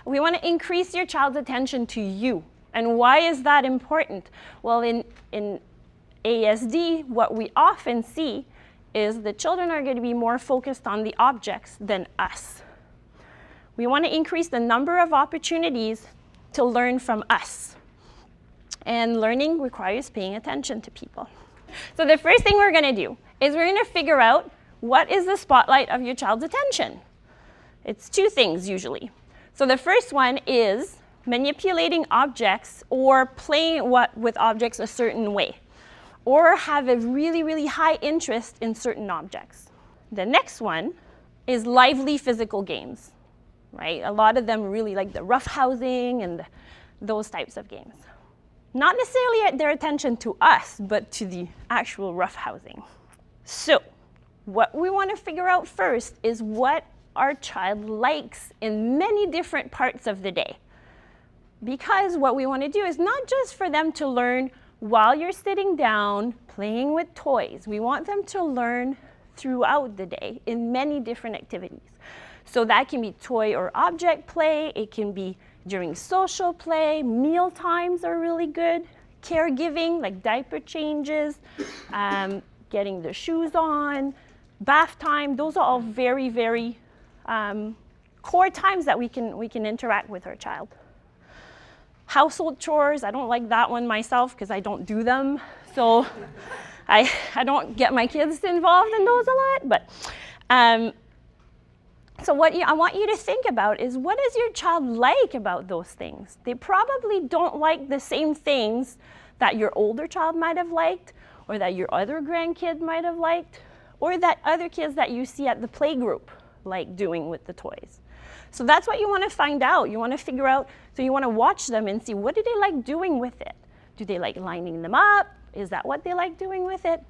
We want to increase your child's attention to you. And why is that important? Well, in ASD, what we often see is the children are going to be more focused on the objects than us. We want to increase the number of opportunities to learn from us. And learning requires paying attention to people. So the first thing we're going to do is we're going to figure out what is the spotlight of your child's attention. It's two things usually. So the first one is manipulating objects or playing with objects a certain way, or have a really, really high interest in certain objects. The next one is lively physical games, right? A lot of them really like the roughhousing and those types of games. Not necessarily at their attention to us, but to the actual roughhousing. So what we want to figure out first is what our child likes in many different parts of the day. Because what we want to do is not just for them to learn while you're sitting down playing with toys. We want them to learn throughout the day in many different activities. So that can be toy or object play. It can be during social play. Meal times are really good. Caregiving, like diaper changes, getting their shoes on, bath time. Those are all very, very core times that we can interact with our child. Household chores, I don't like that one myself because I don't do them. So I don't get my kids involved in those a lot. But so what I want you to think about is, what does your child like about those things? They probably don't like the same things that your older child might have liked, or that your other grandkid might have liked, or that other kids that you see at the playgroup like doing with the toys. So that's what you want to find out. You want to figure out, so you want to watch them and see, what do they like doing with it? Do they like lining them up? Is that what they like doing with it?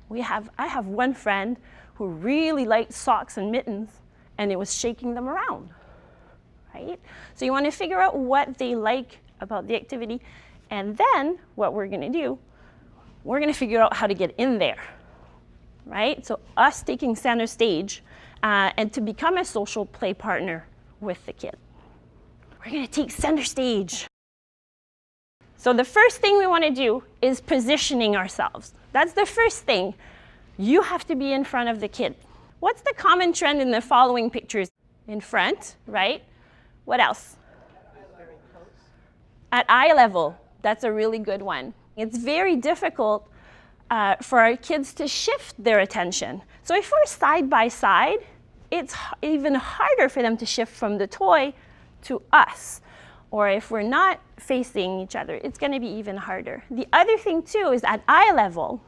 I have one friend who really liked socks and mittens, and it was shaking them around, right? So you want to figure out what they like about the activity, and then what we're going to do, we're going to figure out how to get in there, right? So us taking center stage and to become a social play partner with the kid. We're going to take center stage. So the first thing we want to do is positioning ourselves. That's the first thing. You have to be in front of the kid. What's the common trend in the following pictures? In front, right? What else? At eye level. That's a really good one. It's very difficult for our kids to shift their attention. So if we're side by side, it's even harder for them to shift from the toy to us. Or if we're not facing each other, it's going to be even harder. The other thing too is at eye level,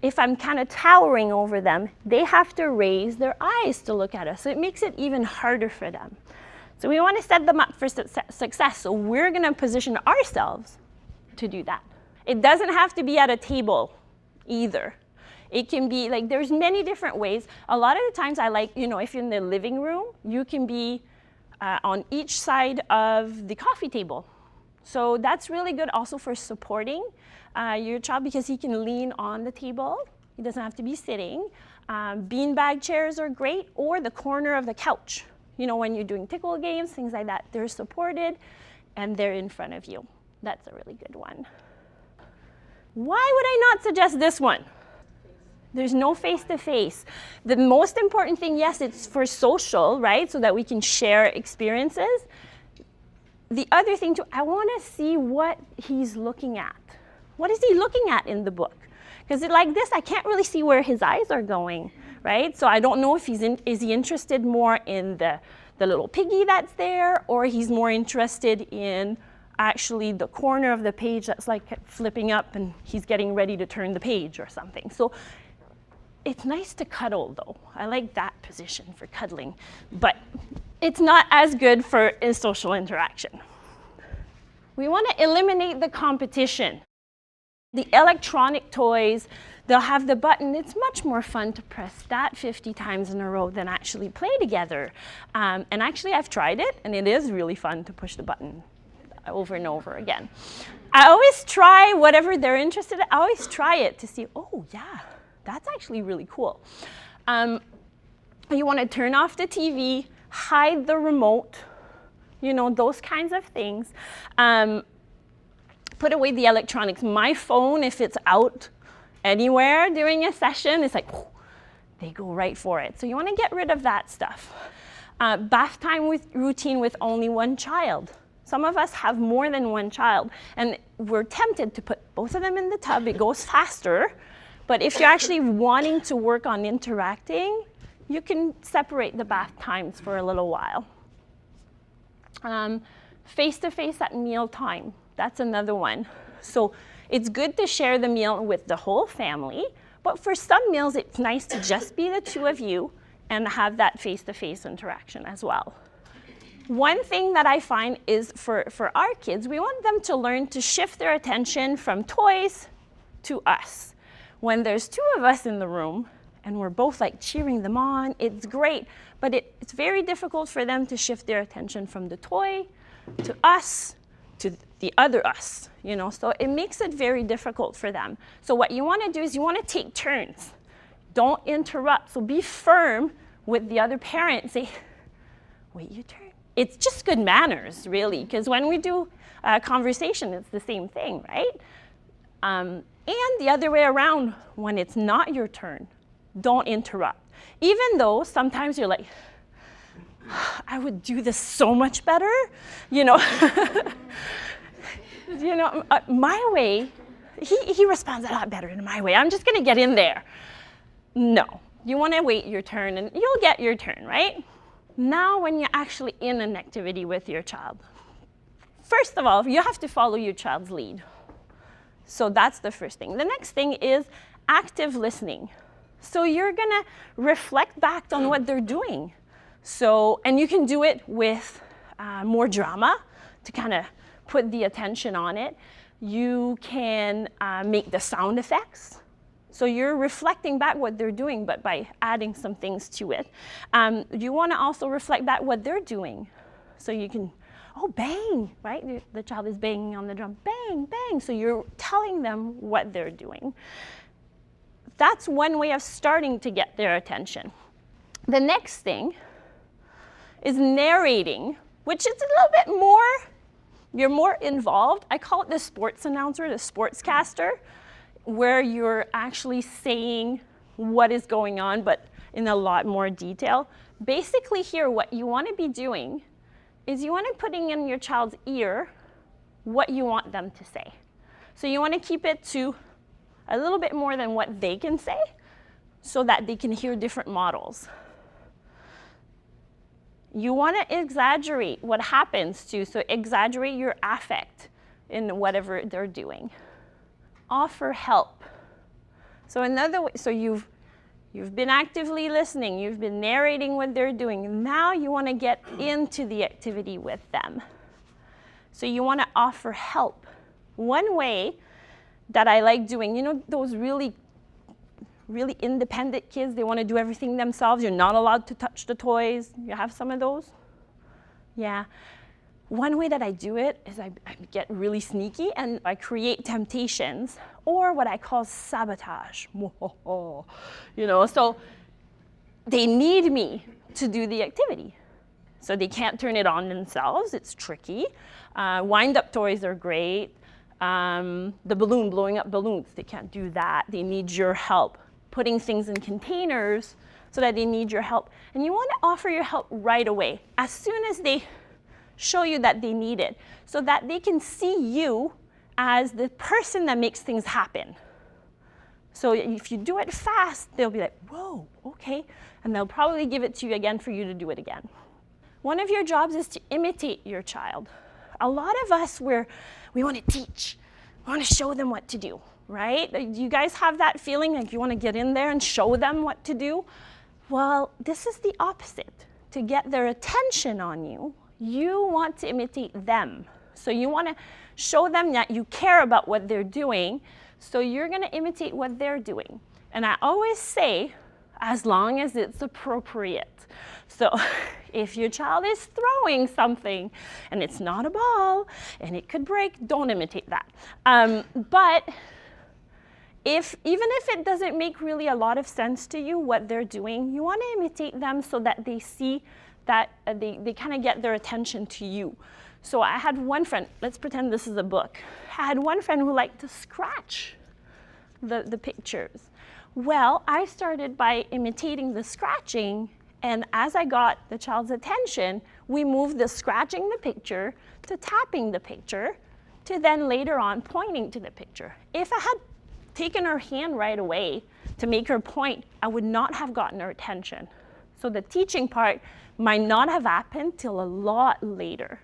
if I'm kind of towering over them, they have to raise their eyes to look at us. So it makes it even harder for them. So we want to set them up for success. So we're going to position ourselves to do that. It doesn't have to be at a table either. It can be like, there's many different ways. A lot of the times I like, if you're in the living room, you can be on each side of the coffee table. So that's really good also for supporting your child, because he can lean on the table. He doesn't have to be sitting. Beanbag chairs are great, or the corner of the couch. When you're doing tickle games, things like that, they're supported and they're in front of you. That's a really good one. Why would I not suggest this one? There's no face-to-face. The most important thing, yes, it's for social, right? So that we can share experiences. The other thing too, I want to see what he's looking at. What is he looking at in the book? Because like this, I can't really see where his eyes are going, right? So I don't know if is he interested more in the little piggy that's there, or he's more interested in actually the corner of the page that's like flipping up and he's getting ready to turn the page or something. So it's nice to cuddle though. I like that position for cuddling, but it's not as good for a social interaction. We want to eliminate the competition. The electronic toys, they'll have the button. It's much more fun to press that 50 times in a row than actually play together. And actually I've tried it, and it is really fun to push the button over and over again. I always try whatever they're interested in. I always try it to see, oh yeah, that's actually really cool. You want to turn off the TV, hide the remote. those kinds of things. Put away the electronics. My phone, if it's out anywhere during a session, it's like, they go right for it. So you want to get rid of that stuff. Bath time routine with only one child. Some of us have more than one child, and we're tempted to put both of them in the tub. It goes faster. But if you're actually wanting to work on interacting, you can separate the bath times for a little while. Face-to-face at meal time. That's another one. So it's good to share the meal with the whole family, but for some meals, it's nice to just be the two of you and have that face-to-face interaction as well. One thing that I find is for our kids, we want them to learn to shift their attention from toys to us. When there's two of us in the room and we're both like cheering them on, it's great, but it's very difficult for them to shift their attention from the toy to us to the other us, so it makes it very difficult for them. So what you want to do is you want to take turns. Don't interrupt. So be firm with the other parent. Say, wait your turn. It's just good manners, really, because when we do a conversation, it's the same thing, right? And the other way around, when it's not your turn, don't interrupt. Even though sometimes you're like, I would do this so much better, my way, he responds a lot better in my way. I'm just gonna get in there. No, you wanna wait your turn and you'll get your turn, right? Now when you're actually in an activity with your child, first of all, you have to follow your child's lead. So that's the first thing. The next thing is active listening. So you're gonna reflect back on what they're doing. So, and you can do it with more drama to kind of put the attention on it. You can make the sound effects. So you're reflecting back what they're doing, but by adding some things to it. You want to also reflect back what they're doing. So you can, bang, right? The child is banging on the drum, bang, bang. So you're telling them what they're doing. That's one way of starting to get their attention. The next thing is narrating, which is a little bit more, you're more involved. I call it the sports announcer, the sportscaster, where you're actually saying what is going on, but in a lot more detail. Basically here, what you want to be doing is you want to putting in your child's ear what you want them to say. So you want to keep it to a little bit more than what they can say so that they can hear different models. You want to exaggerate what happens to, so exaggerate your affect in whatever they're doing. Offer help. So another way, so you've been actively listening, you've been narrating what they're doing. Now you want to get into the activity with them. So you want to offer help. One way that I like doing, those really independent kids, they want to do everything themselves. You're not allowed to touch the toys. You have some of those? Yeah. One way that I do it is I get really sneaky and I create temptations, or what I call sabotage. So they need me to do the activity. So they can't turn it on themselves. It's tricky. Wind-up toys are great. The balloon, blowing up balloons, they can't do that. They need your help. Putting things in containers so that they need your help. And you want to offer your help right away, as soon as they show you that they need it, so that they can see you as the person that makes things happen. So if you do it fast, they'll be like, whoa, okay. And they'll probably give it to you again for you to do it again. One of your jobs is to imitate your child. A lot of us, we want to teach. We want to show them what to do, right? Do you guys have that feeling like you want to get in there and show them what to do? Well, this is the opposite. To get their attention on you, you want to imitate them. So you want to show them that you care about what they're doing, so you're going to imitate what they're doing. And I always say, as long as it's appropriate. So if your child is throwing something and it's not a ball and it could break, don't imitate that. But even if it doesn't make really a lot of sense to you what they're doing, you want to imitate them so that they see that they kind of get their attention to you. So I had one friend, let's pretend this is a book. I had one friend who liked to scratch the pictures. Well, I started by imitating the scratching, and as I got the child's attention, we moved the scratching the picture to tapping the picture to then later on pointing to the picture. If I had taken her hand right away to make her point, I would not have gotten her attention. So the teaching part might not have happened till a lot later.